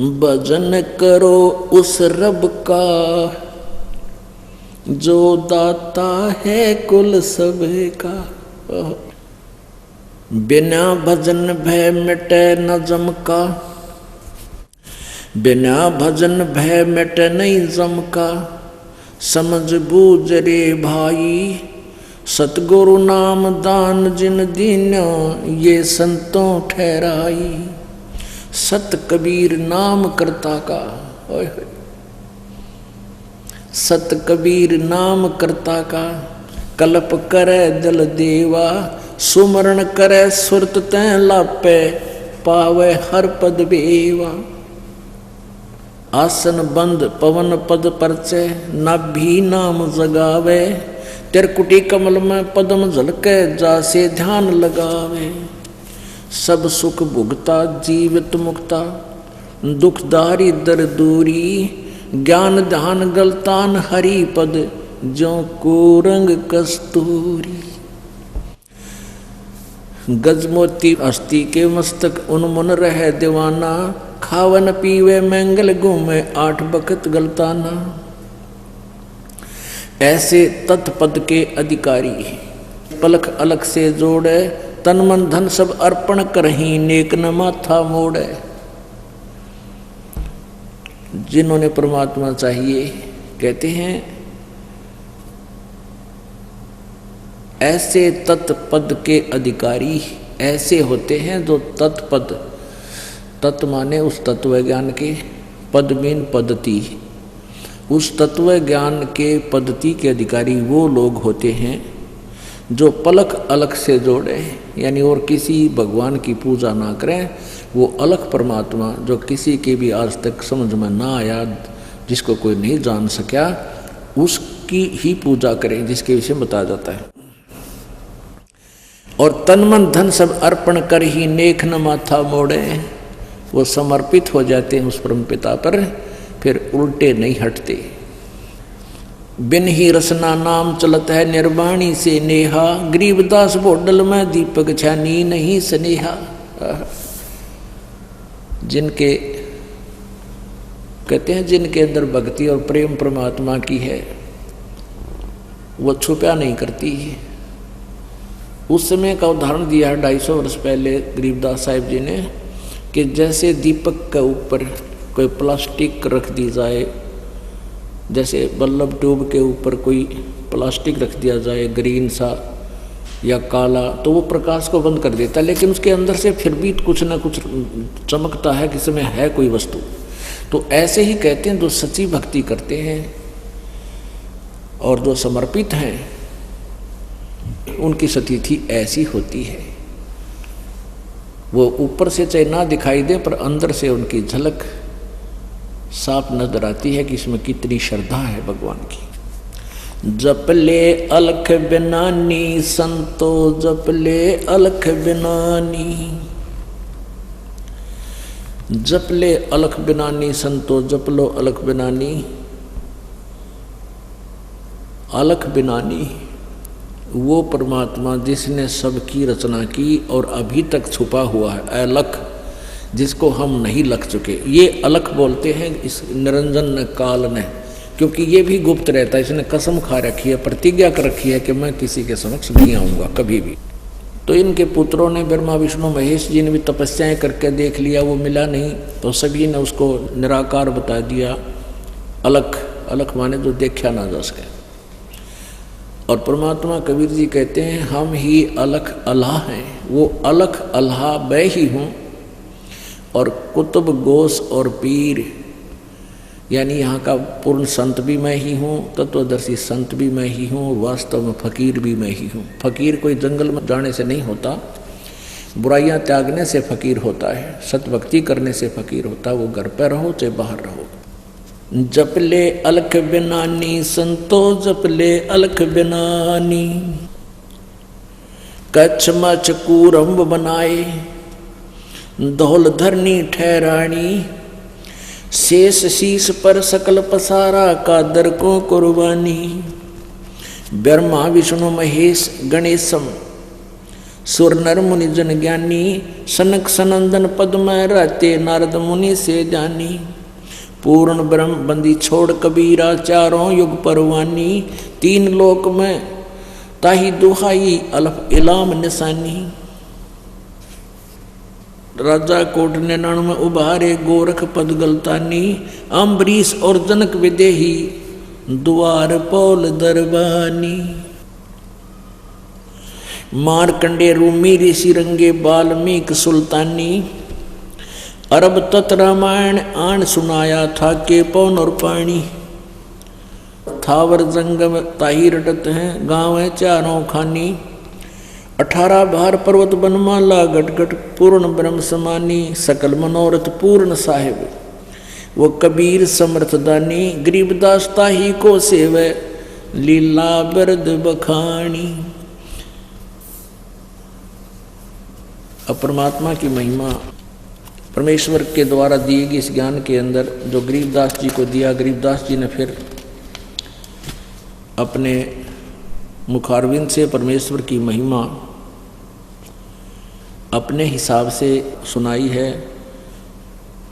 भजन करो उस रब का जो दाता है कुल सबका। बिना भजन भय मिटे न जम का, बिना भजन भय मिटे नहीं जम का। समझ बूझ रे भाई सतगुरु नाम दान जिन दीन्या ये संतों ठहराई। सत कबीर नाम करता का, सत कबीर नाम करता का। कल्प करे दल देवा सुमरण करे सुरत तैं लापे पावे हर पद बेवा। आसन बंद पवन पद परचे नाभि नाम जगावे। तिरकुटी कमल में पद्म झलके जासे ध्यान लगावे। सब सुख भुगता जीवित मुक्ता दुखदारी दर दूरी। ज्ञान ध्यान गलतान हरि पद जो कोरंग कस्तूरी। गजमोती अस्थि के मस्तक उन्मुन रहे दीवाना। खावन पीवे मंगल घूमे आठ बखत गलताना। ऐसे तत्पद के अधिकारी पलक अलग से जोड़े। तन मन धन सब अर्पण करही नेक न माथा मोड़े। जिन्होंने परमात्मा चाहिए कहते हैं ऐसे तत्पद के अधिकारी ऐसे होते हैं जो तत्पद, तत् माने उस तत्व ज्ञान के, पद मीन पद्धति, उस तत्व ज्ञान के पद्धति के अधिकारी वो लोग होते हैं जो पलक अलग से जोड़े, यानी और किसी भगवान की पूजा ना करें। वो अलग परमात्मा जो किसी के भी आज तक समझ में ना आया, जिसको कोई नहीं जान सका, उसकी ही पूजा करें, जिसके विषय में बताया जाता है। और तन मन धन सब अर्पण कर ही नेक न माथा मोड़े। वो समर्पित हो जाते हैं उस परम पिता पर, फिर उल्टे नहीं हटते। बिन ही रसना नाम चलत है निर्वाणी से नेहा। गरीबदास बोडल में दीपक छानी नहीं स्नेहा। जिनके कहते हैं जिनके अंदर भक्ति और प्रेम परमात्मा की है वो छुपा नहीं करती है। उस समय का उदाहरण दिया है 250 वर्ष पहले गरीबदास साहिब जी ने, कि जैसे दीपक के ऊपर कोई प्लास्टिक रख दी जाए, जैसे बल्लभ ट्यूब के ऊपर कोई प्लास्टिक रख दिया जाए ग्रीन सा या काला, तो वो प्रकाश को बंद कर देता है, लेकिन उसके अंदर से फिर भी कुछ ना कुछ चमकता है कि इसमें है कोई वस्तु। तो ऐसे ही कहते हैं जो सच्ची भक्ति करते हैं और जो समर्पित हैं उनकी स्थिति ऐसी होती है। वो ऊपर से चाहे ना दिखाई दे पर अंदर से उनकी झलक साफ नजर आती है कि इसमें कितनी श्रद्धा है भगवान की। जप ले अलख बिनानी संतो जप ले अलख बिनानी। जप ले अलख बिनानी संतो जप लो अलख बिनानी। अलख बिनानी वो परमात्मा जिसने सबकी रचना की और अभी तक छुपा हुआ है, अलख, जिसको हम नहीं लख चुके। ये अलख बोलते हैं इस निरंजन काल ने, क्योंकि ये भी गुप्त रहता है। इसने कसम खा रखी है, प्रतिज्ञा कर रखी है कि मैं किसी के समक्ष नहीं आऊँगा कभी भी। तो इनके पुत्रों ने ब्रह्मा विष्णु महेश जी ने भी तपस्याएं करके देख लिया, वो मिला नहीं, तो सभी ने उसको निराकार बता दिया। अलख, अलख माने जो देखा ना जा सके। और परमात्मा कबीर जी कहते हैं हम ही अलख अल्लाह हैं। वो अलख अल्लाह मैं ही हूँ। और कुतुब गोस और पीर यानी यहाँ का पूर्ण संत भी मैं ही हूँ, तत्वदर्शी संत भी मैं ही हूँ, वास्तव में फकीर भी मैं ही हूँ। फकीर कोई जंगल में जाने से नहीं होता, बुराइयाँ त्यागने से फकीर होता है, सतभक्ति करने से फकीर होता है। वो घर पर रहो चाहे बाहर रहो। जप ले अलख बिनानी संतो जप ले अलख बिनानी। कच्छ मच कूरंब बनाए धौल धरनी ठहरानी। शेष शीस पर सकल पसारा कादर को कुर्बानी। ब्रह्मा विष्णु महेश गणेशम सुर नर मुनि जन ज्ञानी, सनक सनंदन पद में रहते, नारद मुनि से जानी। पूर्ण ब्रह्म बंदी छोड़ कबीरा, चारों युग परवानी। तीन लोक में ताही दुहाई, अलफ इलाम निशानी। राजा कोट ने नण में उभारे, गोरख पद गलतानी। अम्बरीश और जनक विदेही, द्वार पौल दरबानी। मारकंडे रूमी ऋषि रंगे, वाल्मीकि सुल्तानी। अरब तत् रामायण आन सुनाया था, के पौन और पानी। थावर जंगम ताही रटत हैं, गाँव है चारों खानी। 18 भार पर्वत बनमाला, गटगट पूर्ण ब्रह्म समानी। सकल मनोरथ पूर्ण साहिब, वो कबीर समर्थ दानी। गरीबदास ताही को सेवे, लीला बिरद बखानी। अब परमात्मा की महिमा, परमेश्वर के द्वारा दिए गए इस ज्ञान के अंदर जो गरीबदास जी को दिया, गरीबदास जी ने फिर अपने मुखारविंद से परमेश्वर की महिमा अपने हिसाब से सुनाई है।